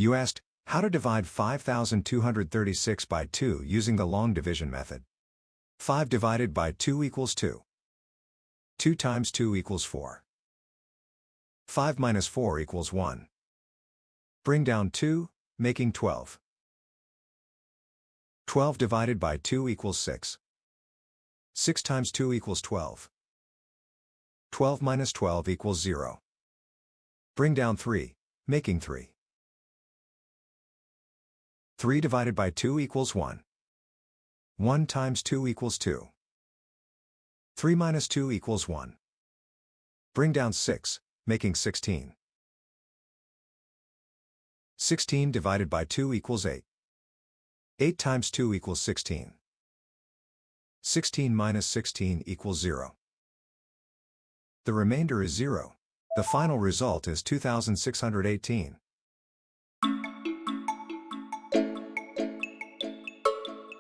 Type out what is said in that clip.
You asked, how to divide 5236 by 2 using the long division method. 5 divided by 2 equals 2. 2 times 2 equals 4. 5 minus 4 equals 1. Bring down 2, making 12. 12 divided by 2 equals 6. 6 times 2 equals 12. 12 minus 12 equals 0. Bring down 3, making 3. 3 divided by 2 equals 1. 1 times 2 equals 2. 3 minus 2 equals 1. Bring down 6, making 16. 16 divided by 2 equals 8. 8 times 2 equals 16. 16 minus 16 equals 0. The remainder is 0. The final result is 2618.